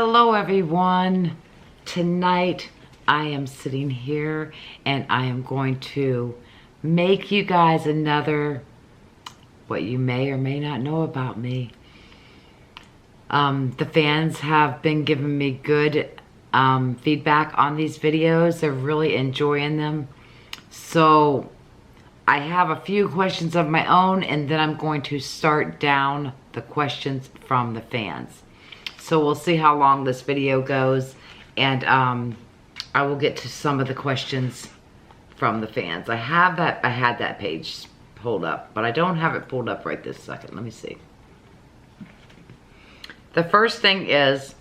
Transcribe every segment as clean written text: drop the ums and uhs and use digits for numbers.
Hello everyone. Tonight I am sitting here and I am going to make you guys another what you may or may not know about me. The fans have been giving me good feedback on these videos. They're really enjoying them. So I have a few questions of my own and then I'm going to start down the questions from the fans. So we'll see how long this video goes, and I will get to some of the questions from the fans. I had that page pulled up, but I don't have it pulled up right this second. Let me see. The first thing is,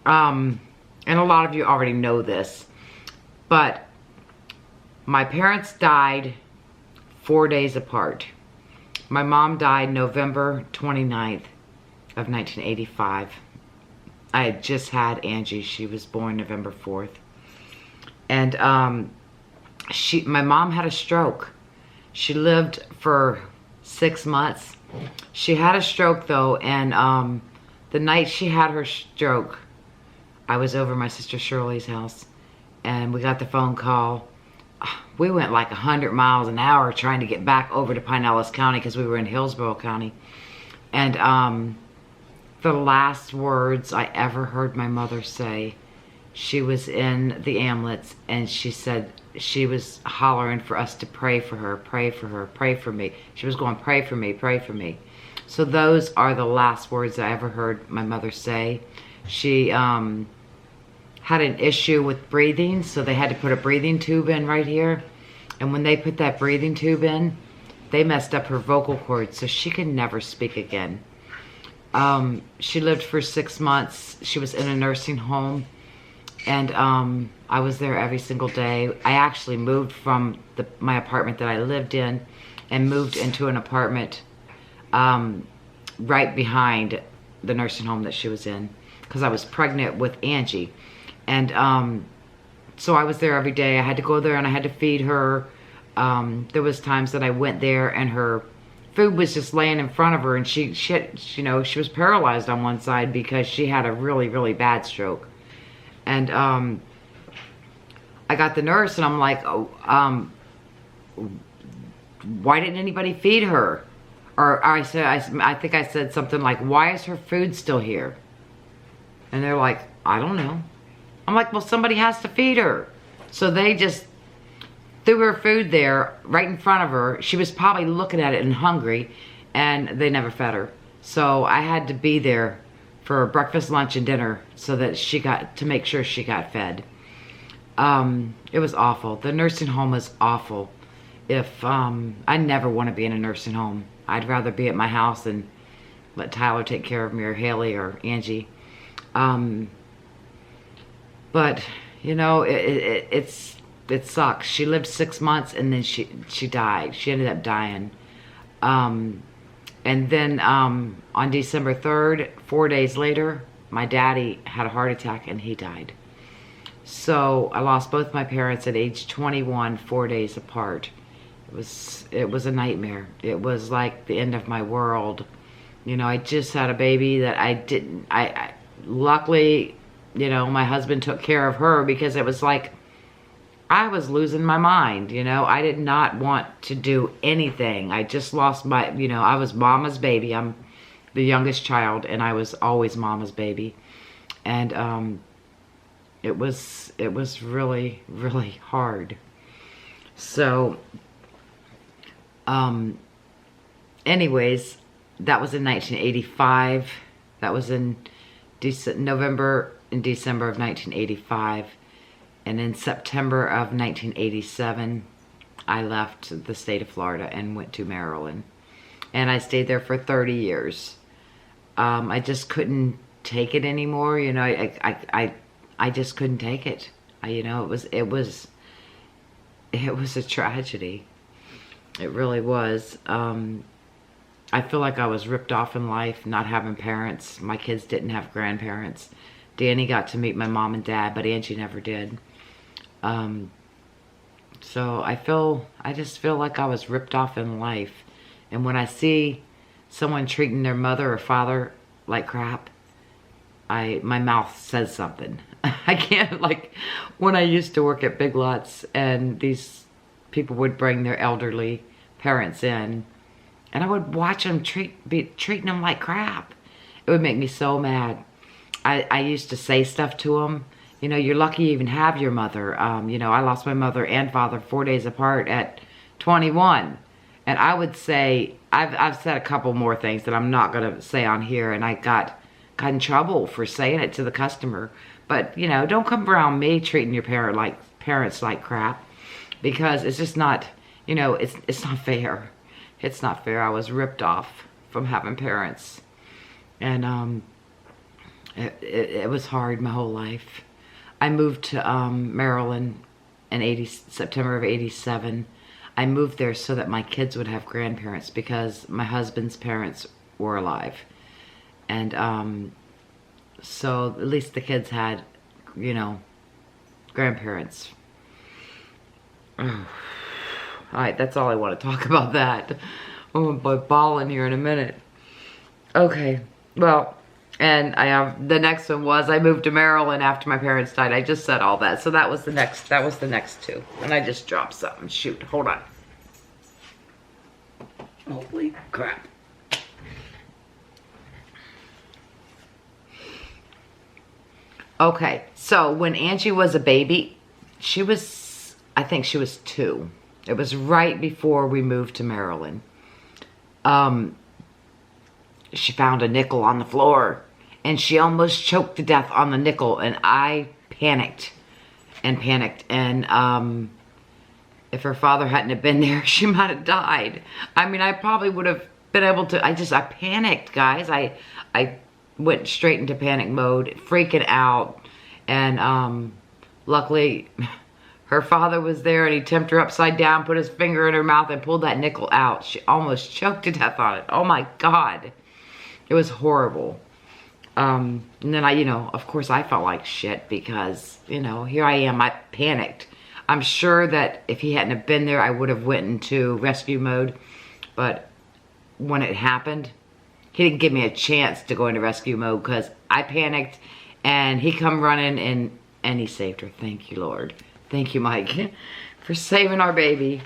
and a lot of you already know this, but my parents died 4 days apart. My mom died November 29th of 1985. I had just had Angie. She was born November 4th. And my mom had a stroke. She lived for 6 months. She had a stroke though, and the night she had her stroke, I was over at my sister Shirley's house and we got the phone call. We went like 100 miles an hour trying to get back over to Pinellas County because we were in Hillsborough County. And the last words I ever heard my mother say, she was in the ambulance and she said she was hollering for us to pray for her, pray for her, pray for me. She was going, pray for me, pray for me. So those are the last words I ever heard my mother say. She had an issue with breathing, so they had to put a breathing tube in right here. And when they put that breathing tube in, they messed up her vocal cords, so she could never speak again. She lived for 6 months. She was in a nursing home, and I was there every single day. I actually moved from my apartment that I lived in and moved into an apartment right behind the nursing home that she was in because I was pregnant with Angie. And so I was there every day. I had to go there and I had to feed her. There was times that I went there and her food was just laying in front of her, and she you know, she was paralyzed on one side because she had a really, really bad stroke. And I got the nurse and I'm like, why didn't anybody feed her? Or I think I said something like, why is her food still here? And they're like, I don't know. I'm like, well, somebody has to feed her. So they just threw her food there right in front of her. She was probably looking at it and hungry, and they never fed her. So I had to be there for breakfast, lunch, and dinner so that to make sure she got fed. It was awful. The nursing home was awful. I never want to be in a nursing home. I'd rather be at my house and let Tyler take care of me, or Haley, or Angie. But you know, it sucks. She lived 6 months and then she died. She ended up dying. And then on December 3rd, 4 days later, my daddy had a heart attack and he died. So I lost both my parents at age 21, 4 days apart. It was a nightmare. It was like the end of my world. You know, I just had a baby that I luckily, you know, my husband took care of her because it was like, I was losing my mind, you know. I did not want to do anything. I just lost my, you know, I was mama's baby. I'm the youngest child and I was always mama's baby. And it was really, really hard. So, anyways, that was in 1985. That was in November and December of 1985. And in September of 1987, I left the state of Florida and went to Maryland. And I stayed there for 30 years. I just couldn't take it anymore. You know, I just couldn't take it. You know, it was a tragedy. It really was. I feel like I was ripped off in life, not having parents. My kids didn't have grandparents. Danny got to meet my mom and dad, but Angie never did. So I just feel like I was ripped off in life. And when I see someone treating their mother or father like crap, my mouth says something. I can't, like, when I used to work at Big Lots and these people would bring their elderly parents in, and I would watch them be treating them like crap. It would make me so mad. I used to say stuff to them. You know, you're lucky you even have your mother. You know, I lost my mother and father 4 days apart at 21. And I would say, I've said a couple more things that I'm not going to say on here, and I got in trouble for saying it to the customer. But, you know, don't come around me treating your parents like crap, because it's just not, you know, it's not fair. It's not fair. I was ripped off from having parents. And it was hard my whole life. I moved to Maryland in September of 87. I moved there so that my kids would have grandparents, because my husband's parents were alive. And so at least the kids had, you know, grandparents. All right, that's all I want to talk about that. I'm going to ball in here in a minute. Okay, well, and the next one was I moved to Maryland after my parents died. I just said all that. So that was the next two. And I just dropped something. Shoot, hold on. Holy crap. Okay, so when Angie was a baby, I think she was 2. It was right before we moved to Maryland. She found a nickel on the floor, and she almost choked to death on the nickel, and I panicked. And if her father hadn't have been there, she might have died. I mean, I probably would have been able to, I panicked, guys. I went straight into panic mode, freaking out. And luckily, her father was there, and he tipped her upside down, put his finger in her mouth, and pulled that nickel out. She almost choked to death on it. Oh my God. It was horrible. And then you know, of course I felt like shit, because, you know, here I am, I panicked. I'm sure that if he hadn't have been there, I would have went into rescue mode. But when it happened, he didn't give me a chance to go into rescue mode, because I panicked, and he come running, and he saved her. Thank you, Lord. Thank you, Mike, for saving our baby.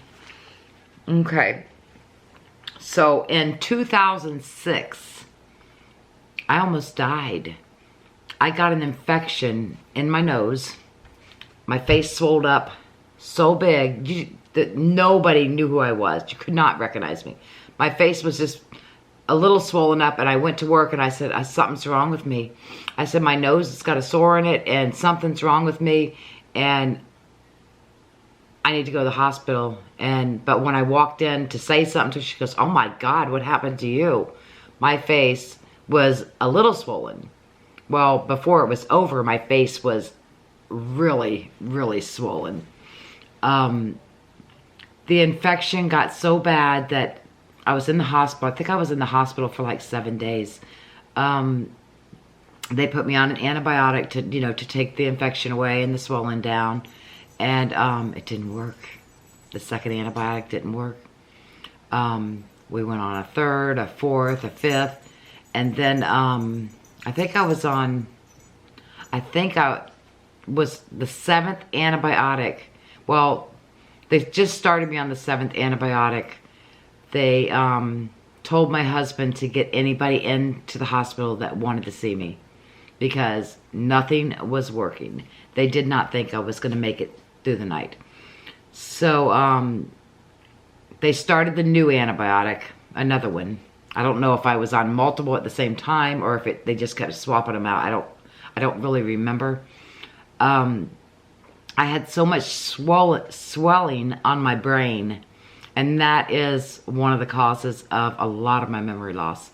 Okay. So in 2006, I almost died. I got an infection in my nose. My face swelled up so big that nobody knew who I was. You could not recognize me. My face was just a little swollen up, and I went to work, and I said, something's wrong with me. I said, my nose has got a sore in it, and something's wrong with me, and I need to go to the hospital. But when I walked in to say something to her, she goes, oh my God, what happened to you? My face was a little swollen. Well, before it was over, my face was really, really swollen. The infection got so bad that I was in the hospital. I think I was in the hospital for like 7 days. They put me on an antibiotic to, you know, to take the infection away and the swelling down. And it didn't work. The second antibiotic didn't work. We went on a third, a fourth, a fifth. And then I think I was the 7th antibiotic. Well, they just started me on the 7th antibiotic. They told my husband to get anybody into the hospital that wanted to see me, because nothing was working. They did not think I was going to make it through the night. So they started the new antibiotic, another one. I don't know if I was on multiple at the same time, or if they just kept swapping them out. I don't really remember. I had so much swelling on my brain, and that is one of the causes of a lot of my memory loss.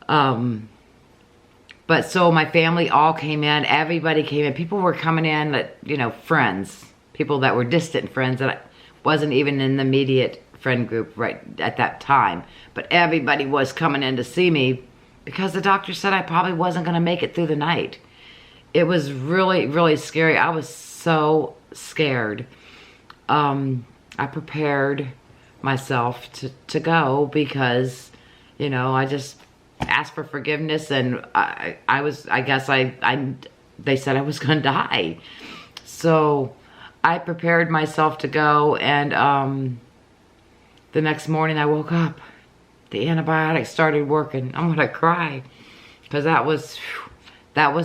But so my family all came in, everybody came in. People were coming in that, you know, friends, people that were distant friends that I wasn't even in the immediate friend group right at that time. But everybody was coming in to see me, because the doctor said I probably wasn't going to make it through the night. It was really, really scary. I was so scared. I prepared myself to go, because, you know, I just asked for forgiveness, and they said I was gonna die. So I prepared myself to go, and the next morning I woke up. The antibiotics started working. I'm gonna cry, because that was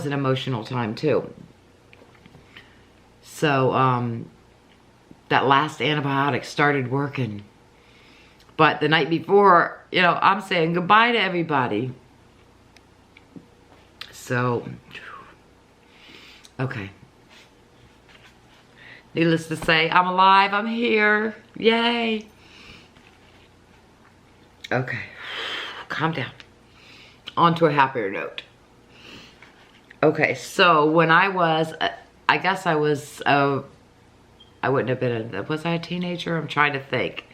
an emotional time too. So that last antibiotic started working. But the night before, you know, I'm saying goodbye to everybody. So, okay. Needless to say, I'm alive, I'm here. Yay. Okay, calm down. On to a happier note. Okay, so when I was, I guess I was, I wouldn't have been, was I a teenager? I'm trying to think.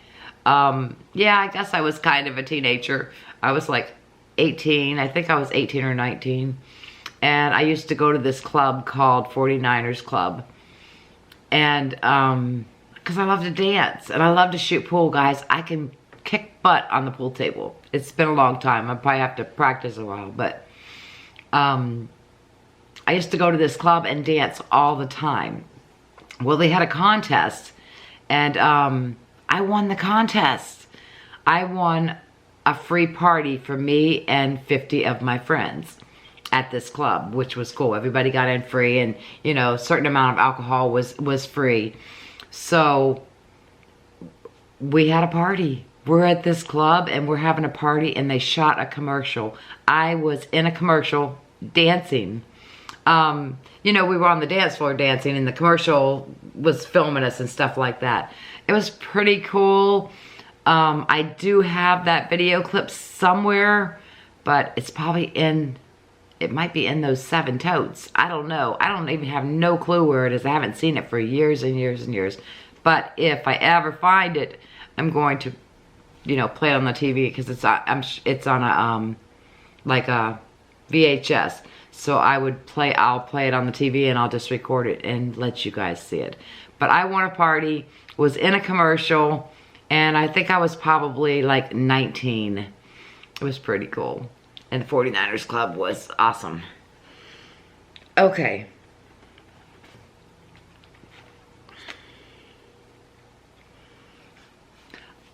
Yeah, I guess I was kind of a teenager. I was like 18, I think I was 18 or 19. And I used to go to this club called 49ers Club. And, cause I love to dance and I love to shoot pool, guys. I can kick butt on the pool table. It's been a long time. I probably have to practice a while, but, I used to go to this club and dance all the time. Well, they had a contest, and, I won the contest. I won a free party for me and 50 of my friends at this club, which was cool. Everybody got in free, and, you know, a certain amount of alcohol was free. So we had a party. We're at this club and we're having a party, and they shot a commercial. I was in a commercial dancing. You know, we were on the dance floor dancing, and the commercial was filming us and stuff like that. It was pretty cool. I do have that video clip somewhere, but it's probably it might be in those 7 totes. I don't know. I don't even have no clue where it is. I haven't seen it for years and years and years. But if I ever find it, I'm going to, you know, play it on the TV, because it's on a, like a VHS. So I'll play it on the TV, and I'll just record it and let you guys see it. But I won a party, was in a commercial, and I think I was probably like 19. It was pretty cool. And the 49ers Club was awesome. Okay.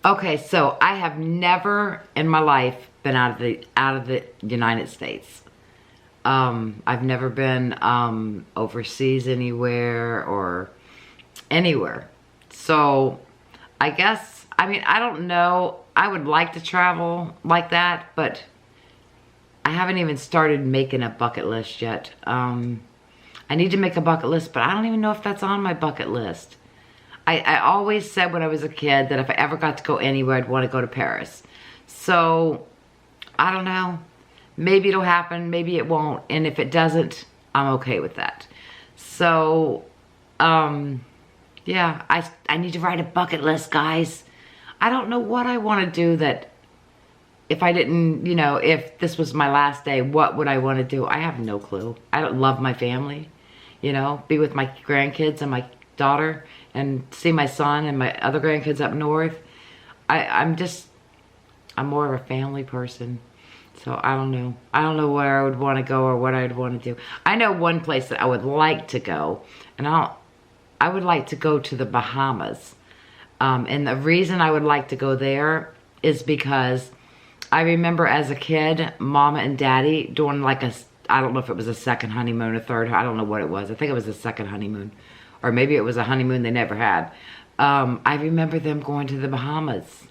Okay, so I have never in my life been out of the United States. I've never been overseas anywhere or anywhere. So I guess, I mean, I don't know. I would like to travel like that, but I haven't even started making a bucket list yet. I need to make a bucket list, but I don't even know if that's on my bucket list. I always said when I was a kid that if I ever got to go anywhere, I'd want to go to Paris. So, I don't know. Maybe it'll happen, maybe it won't. And if it doesn't, I'm okay with that. So, yeah, I need to write a bucket list, guys. I don't know what I want to do that, if I didn't, you know, if this was my last day, what would I want to do? I have no clue. I don't love my family, you know, be with my grandkids and my daughter, and see my son and my other grandkids up north. I'm more of a family person. So I don't know. I don't know where I would want to go or what I'd want to do. I know one place that I would like to go, and I would like to go to the Bahamas. And the reason I would like to go there is because I remember as a kid, Mama and Daddy doing like I don't know if it was a second honeymoon, a third, I don't know what it was. I think it was a second honeymoon. Or maybe it was a honeymoon they never had. I remember them going to the Bahamas.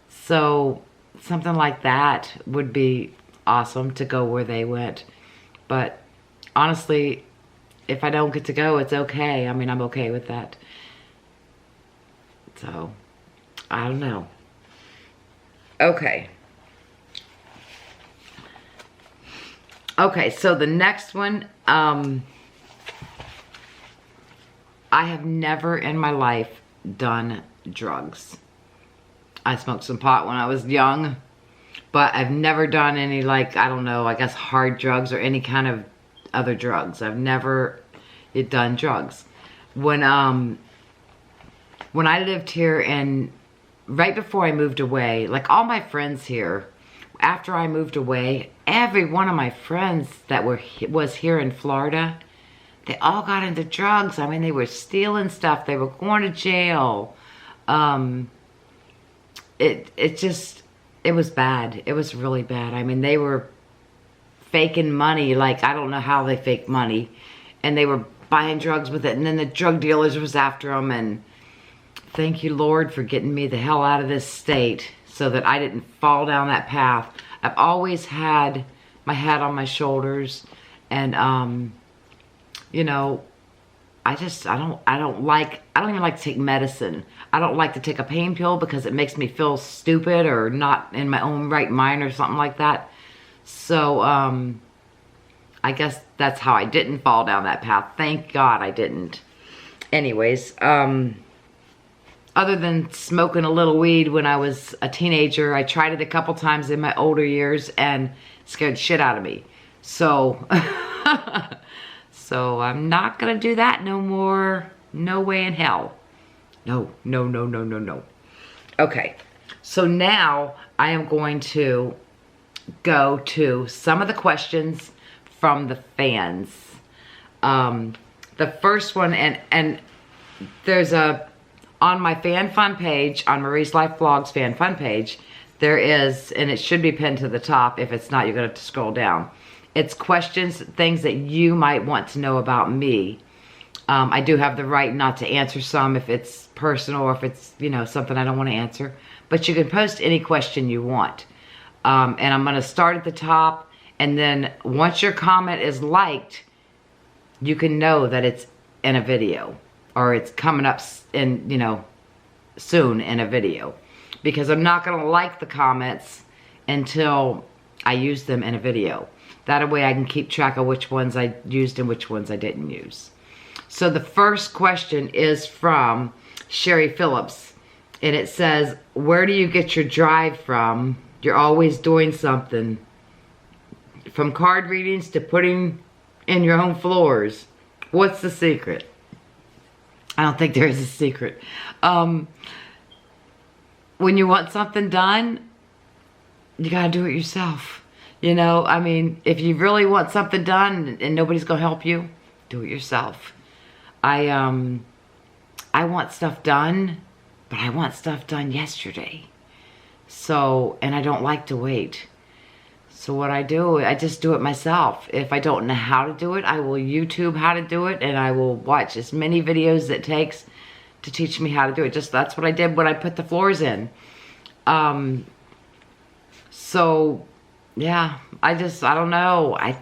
So something like that would be awesome to go where they went. But honestly, if I don't get to go, it's okay. I mean, I'm okay with that. So, I don't know. Okay. Okay, so the next one, I have never in my life done drugs. I smoked some pot when I was young, but I've never done any, like, I don't know, I guess hard drugs or any kind of other drugs. I've never done drugs. When I lived here, and right before I moved away, like all my friends here, after I moved away, every one of my friends that was here in Florida, they all got into drugs. I mean, they were stealing stuff. They were going to jail. It was bad. It was really bad. I mean, they were faking money. Like, I don't know how they fake money. And they were buying drugs with it. And then the drug dealers was after them. And thank you, Lord, for getting me the hell out of this state so that I didn't fall down that path. I've always had my head on my shoulders. And, you know, I don't even like to take medicine. I don't like to take a pain pill because it makes me feel stupid or not in my own right mind or something like that. So, I guess that's how I didn't fall down that path. Thank God I didn't. Anyways, other than smoking a little weed when I was a teenager, I tried it a couple times in my older years and scared shit out of me. So, so I'm not gonna do that no more. No way in hell. No, no, no, no, no, no. Okay, so now I am going to go to some of the questions from the fans. The first one, and there's on my fan fun page, on Marie's Life Vlogs fan fun page, there is, and it should be pinned to the top. If it's not, you're gonna have to scroll down. It's questions, things that you might want to know about me. I do have the right not to answer some if it's personal or if it's, you know, something I don't want to answer. But you can post any question you want. And I'm going to start at the top. And then once your comment is liked, you can know that it's in a video. Or it's coming up in, you know, soon in a video. Because I'm not going to like the comments until I use them in a video. That way I can keep track of which ones I used and which ones I didn't use. So the first question is from Sherry Phillips. And it says, where do you get your drive from? You're always doing something. From card readings to putting in your own floors. What's the secret? I don't think there is a secret. When you want something done, you gotta do it yourself. You know, I mean, if you really want something done and nobody's gonna help you, do it yourself. I want stuff done, but I want stuff done yesterday. So, and I don't like to wait. So what I do, I just do it myself. If I don't know how to do it, I will YouTube how to do it, and I will watch as many videos as it takes to teach me how to do it. Just that's what I did when I put the floors in. So yeah, I don't know. I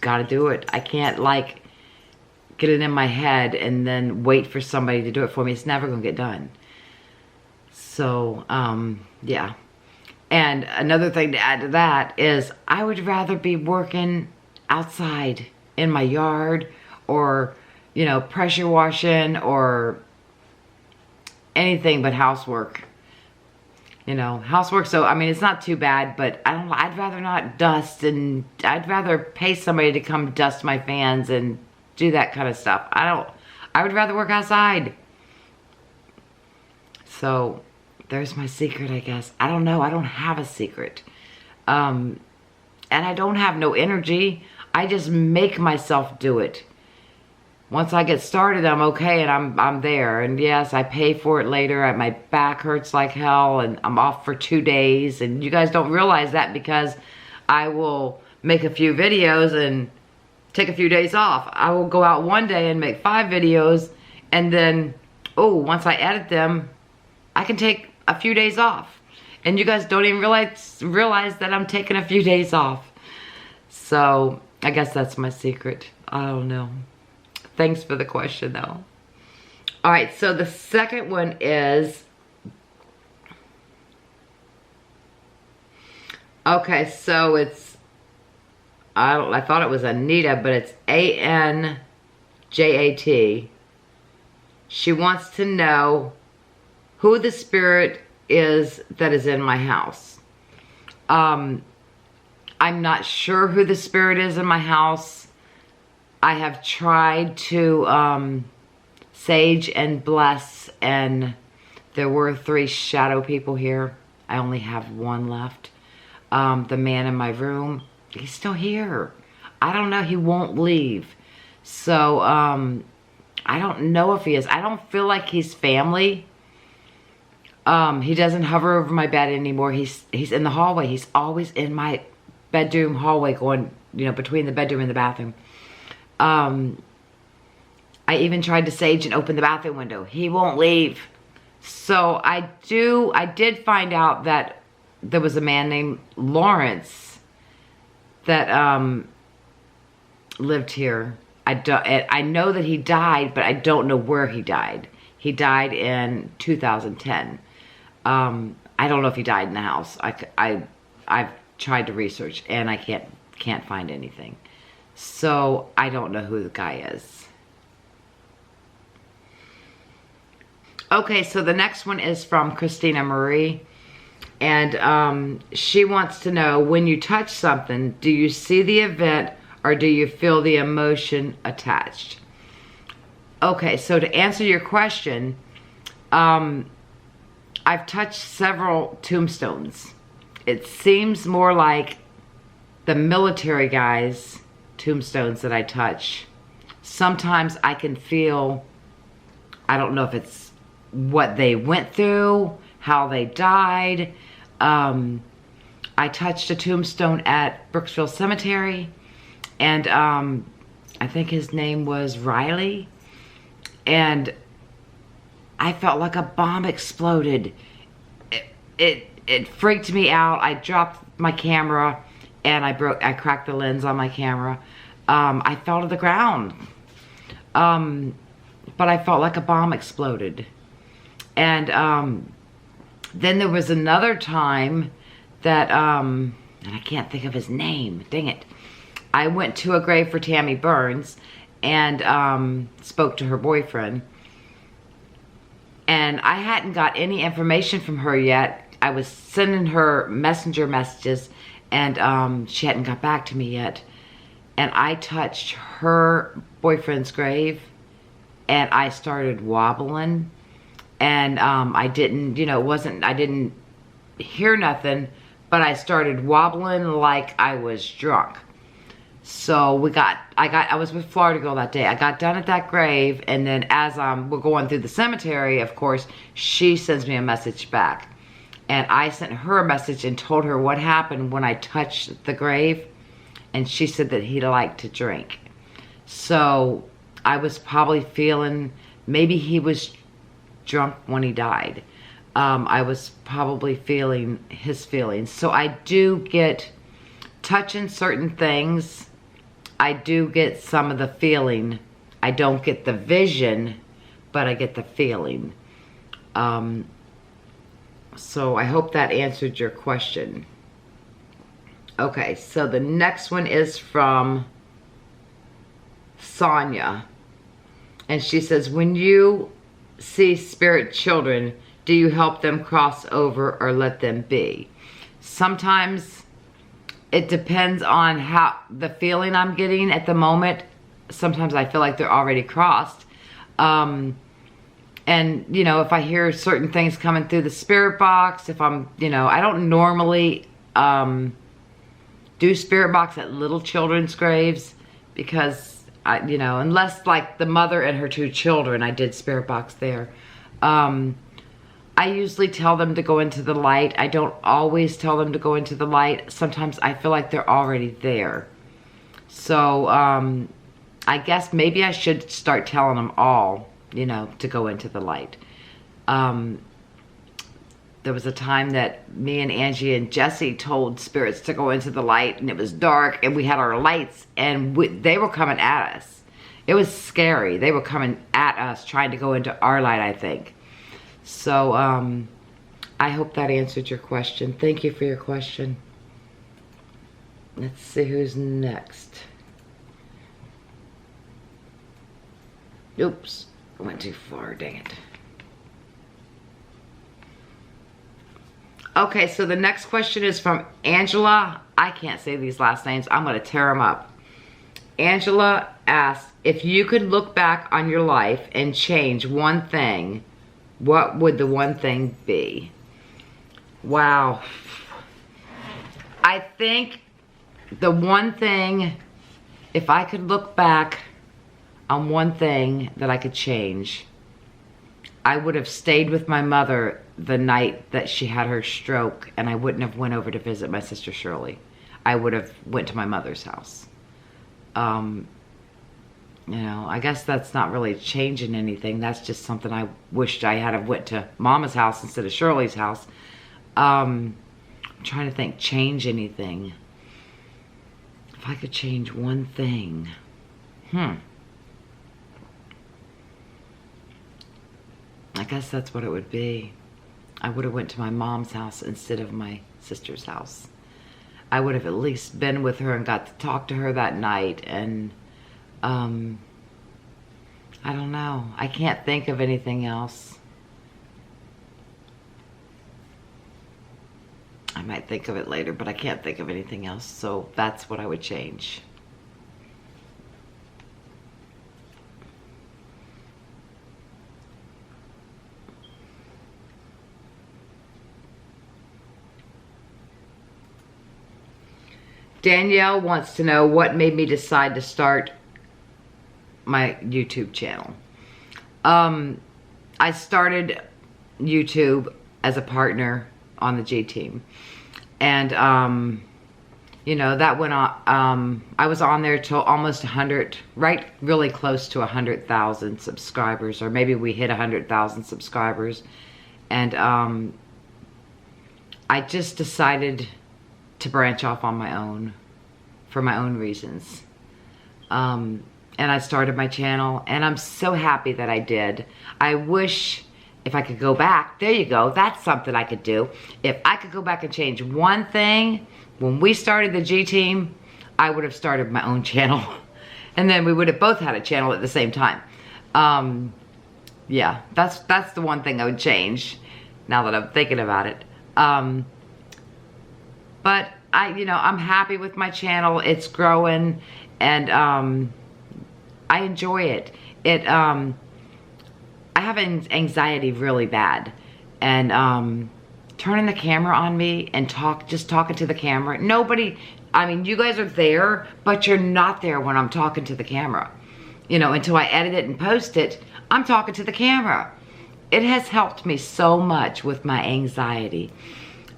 gotta do it. I can't like get it in my head and then wait for somebody to do it for me. It's never gonna get done. So, yeah. And another thing to add to that is I would rather be working outside in my yard or, you know, pressure washing or anything but housework. You know, housework, so, I mean, it's not too bad, but I'd rather not dust, and I'd rather pay somebody to come dust my fans and do that kind of stuff. I would rather work outside. So, there's my secret, I guess. I don't know. I don't have a secret. And I don't have no energy. I just make myself do it. Once I get started, I'm okay and I'm there. And yes, I pay for it later. My back hurts like hell and I'm off for 2 days. And you guys don't realize that because I will make a few videos and take a few days off. I will go out one day and make 5 videos. And then, oh, once I edit them, I can take a few days off. And you guys don't even realize that I'm taking a few days off. So, I guess that's my secret. I don't know. Thanks for the question, though. All right, so the second one is... Okay, so it's... I thought it was Anita, but it's ANJAT. She wants to know who the spirit is that is in my house. I'm not sure who the spirit is in my house. I have tried to sage and bless, and there were 3 shadow people here. I only have one left. The man in my room, he's still here. I don't know, he won't leave. So, I don't know if he is. I don't feel like he's family. He doesn't hover over my bed anymore. He's in the hallway. He's always in my bedroom hallway going, you know, between the bedroom and the bathroom. I even tried to sage and open the bathroom window. He won't leave. So I did find out that there was a man named Lawrence that lived here. I know that he died, but I don't know where he died. He died in 2010. I don't know if he died in the house. I've tried to research and I can't find anything. So I don't know who the guy is. Okay, so the next one is from Christina Marie. And she wants to know, when you touch something, do you see the event or do you feel the emotion attached? Okay, so to answer your question, I've touched several tombstones. It seems more like the military guys' tombstones that I touch. Sometimes I can feel, I don't know if it's what they went through, how they died. I touched a tombstone at Brooksville Cemetery, and I think his name was Riley, and I felt like a bomb exploded. It freaked me out. I dropped my camera and I cracked the lens on my camera. I fell to the ground. But I felt like a bomb exploded. And then there was another time that, and I can't think of his name, dang it. I went to a grave for Tammy Burns and spoke to her boyfriend. And I hadn't got any information from her yet. I was sending her messenger messages and she hadn't got back to me yet. And I touched her boyfriend's grave and I started wobbling. And I didn't, you know, I didn't hear nothing, but I started wobbling like I was drunk. So I was with Florida Girl that day. I got done at that grave, and then as we're going through the cemetery, of course, she sends me a message back. And I sent her a message and told her what happened when I touched the grave, and she said that he liked to drink. So I was probably feeling, maybe he was drunk when he died. I was probably feeling his feelings. So I do get, touching certain things, I do get some of the feeling. I don't get the vision, but I get the feeling. So I hope that answered your question. Okay, so the next one is from Sonia. And she says, when you see spirit children, do you help them cross over or let them be? Sometimes it depends on how the feeling I'm getting at the moment. Sometimes I feel like they're already crossed. And, you know, if I hear certain things coming through the spirit box, if I'm, you know, I don't normally do spirit box at little children's graves because, you know, unless like the mother and her 2 children, I did spirit box there. I usually tell them to go into the light. I don't always tell them to go into the light. Sometimes I feel like they're already there. So, I guess maybe I should start telling them all, you know, to go into the light. There was a time that me and Angie and Jessie told spirits to go into the light, and it was dark, and we had our lights, and they were coming at us. It was scary. They were coming at us, trying to go into our light, I think. So, I hope that answered your question. Thank you for your question. Let's see who's next. Oops, I went too far, dang it. Okay, so the next question is from Angela. I can't say these last names. I'm going to tear them up. Angela asks, if you could look back on your life and change one thing, what would the one thing be? Wow. I think the one thing, if I could look back on one thing that I could change, I would have stayed with my mother the night that she had her stroke, and I wouldn't have went over to visit my sister Shirley. I would have went to my mother's house. You know, I guess that's not really changing anything. That's just something I wished I had have went to Mama's house instead of Shirley's house. I'm trying to think, change anything. If I could change one thing. I guess that's what it would be. I would have went to my mom's house instead of my sister's house. I would have at least been with her and got to talk to her that night, and I don't know. I can't think of anything else. I might think of it later, but I can't think of anything else, so that's what I would change. Danielle wants to know what made me decide to start my YouTube channel. I started YouTube as a partner on the G team, and you know, that went on. I was on there till almost 100, right, really close to 100,000 subscribers, or maybe we hit 100,000 subscribers, and I just decided to branch off on my own for my own reasons. And I started my channel, and I'm so happy that I did. I wish if I could go back, there you go, that's something I could do. If I could go back and change one thing, when we started the G team, I would have started my own channel. And then we would have both had a channel at the same time. Yeah, that's the one thing I would change now that I'm thinking about it. But you know, I'm happy with my channel. It's growing, and I enjoy it. I have anxiety really bad, and turning the camera on me and just talking to the camera. Nobody, I mean, you guys are there, but you're not there when I'm talking to the camera. You know, until I edit it and post it, I'm talking to the camera. It has helped me so much with my anxiety.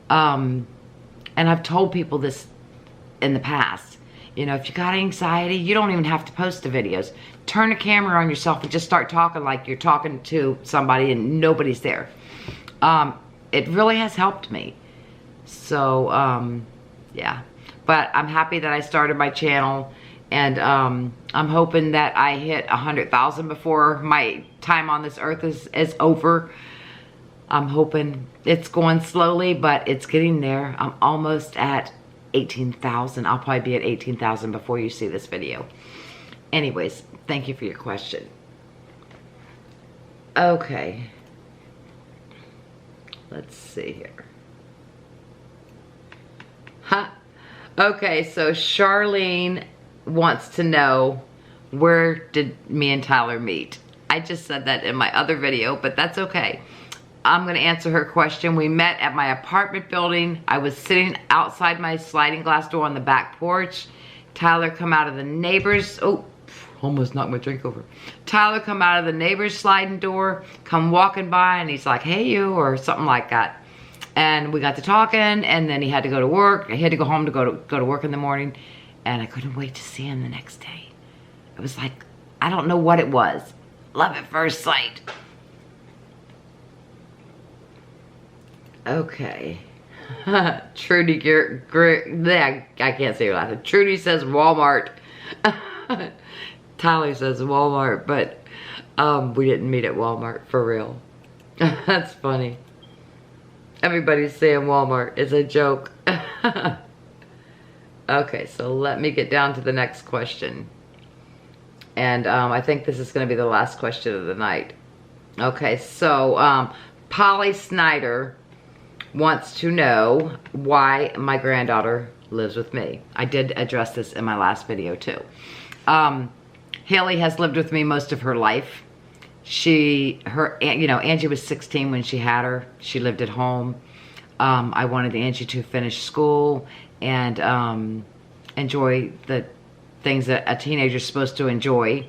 And I've told people this in the past. You know, if you got anxiety, you don't even have to post the videos. Turn the camera on yourself and just start talking like you're talking to somebody and nobody's there. It really has helped me. So, yeah. But I'm happy that I started my channel, and I'm hoping that I hit 100,000 before my time on this earth is over. I'm hoping. It's going slowly, but it's getting there. I'm almost at 18,000. I'll probably be at 18,000 before you see this video. Anyways, thank you for your question. Okay. Let's see here. Okay, so Charlene wants to know, where did me and Tyler meet? I just said that in my other video, but that's okay. I'm gonna answer her question. We met at my apartment building. I was sitting outside my sliding glass door on the back porch. Tyler come out of the neighbor's, oh, almost knocked my drink over. Tyler come out of the neighbor's sliding door, come walking by, and he's like, hey you, or something like that. And we got to talking, and then he had to go to work. He had to go home to go to work in the morning, and I couldn't wait to see him the next day. It was like, I don't know what it was. Love at first sight. Okay. Trudy, I can't say your last name. Trudy says Walmart. Tyler says Walmart, but we didn't meet at Walmart, for real. That's funny. Everybody's saying Walmart. It's a joke. Okay, so let me get down to the next question. And I think this is going to be the last question of the night. Okay, so Polly Snyder wants to know why my granddaughter lives with me. I did address this in my last video too. Hailie has lived with me most of her life. You know, Angie was 16 when she had her. She lived at home. I wanted Angie to finish school and enjoy the things that a teenager's supposed to enjoy.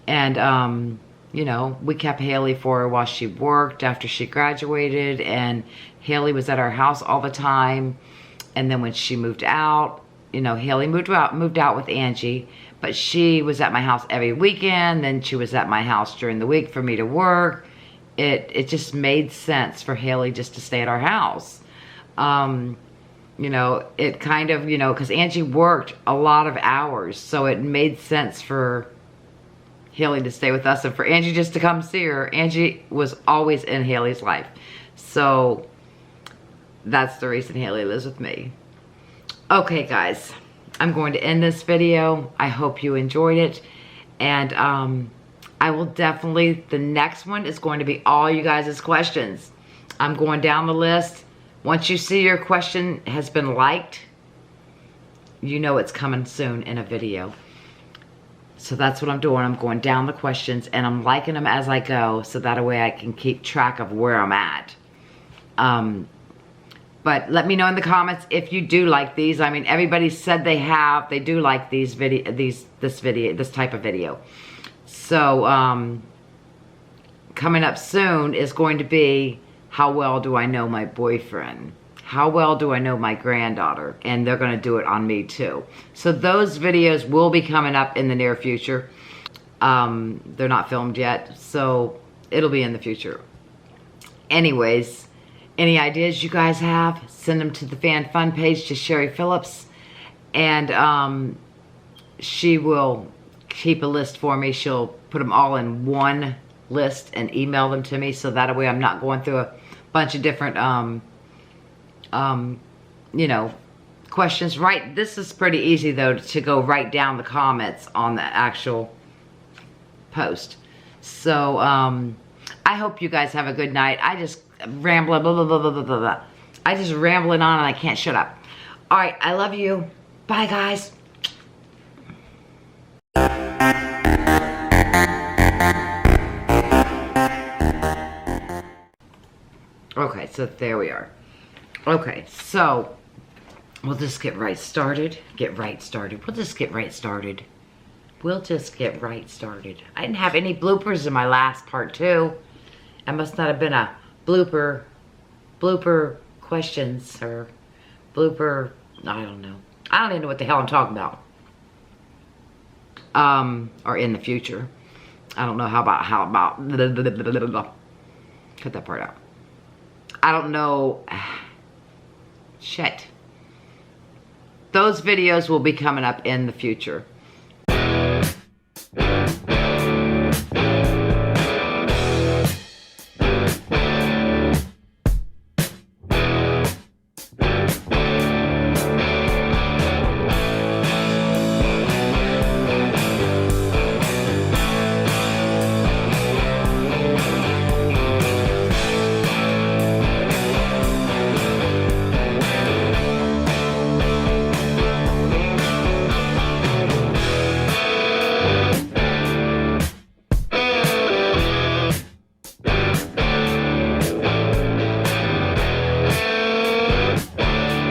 And, you know, we kept Hailie for her while she worked after she graduated, and Hailie was at our house all the time. And then when she moved out, you know, Hailie moved out with Angie, but she was at my house every weekend. Then she was at my house during the week for me to work. It just made sense for Hailie just to stay at our house. You know, it kind of, you know, because Angie worked a lot of hours, so it made sense for Hailie to stay with us and for Angie just to come see her. Angie was always in Hailie's life. So that's the reason Hailie lives with me. Okay, guys, I'm going to end this video. I hope you enjoyed it. And I will definitely, the next one is going to be all you guys' questions. I'm going down the list. Once you see your question has been liked, you know it's coming soon in a video. So that's what I'm doing. I'm going down the questions and I'm liking them as I go, so that way I can keep track of where I'm at. But let me know in the comments if you do like these. I mean, everybody said they do like this type of video. So coming up soon is going to be, how well do I know my boyfriend? How well do I know my granddaughter? And they're going to do it on me too. So those videos will be coming up in the near future. They're not filmed yet, so it'll be in the future. Anyways, any ideas you guys have, send them to the Fan Fun page to Sherry Phillips. And she will keep a list for me. She'll put them all in one list and email them to me, so that way I'm not going through a bunch of different you know, questions. Right, this is pretty easy though, to go write down the comments on the actual post. So I hope you guys have a good night. I just rambling, blah, blah, blah, blah, blah, blah, blah. I just rambling on and I can't shut up. All right, I love you. Bye, guys. Okay, so there we are. Okay, so we'll just get right started. We'll just get right started. I didn't have any bloopers in my last part too. It must not have been a blooper questions or blooper, I don't know. I don't even know what the hell I'm talking about. Or in the future. I don't know how about, cut that part out. I don't know. Shit. Those videos will be coming up in the future.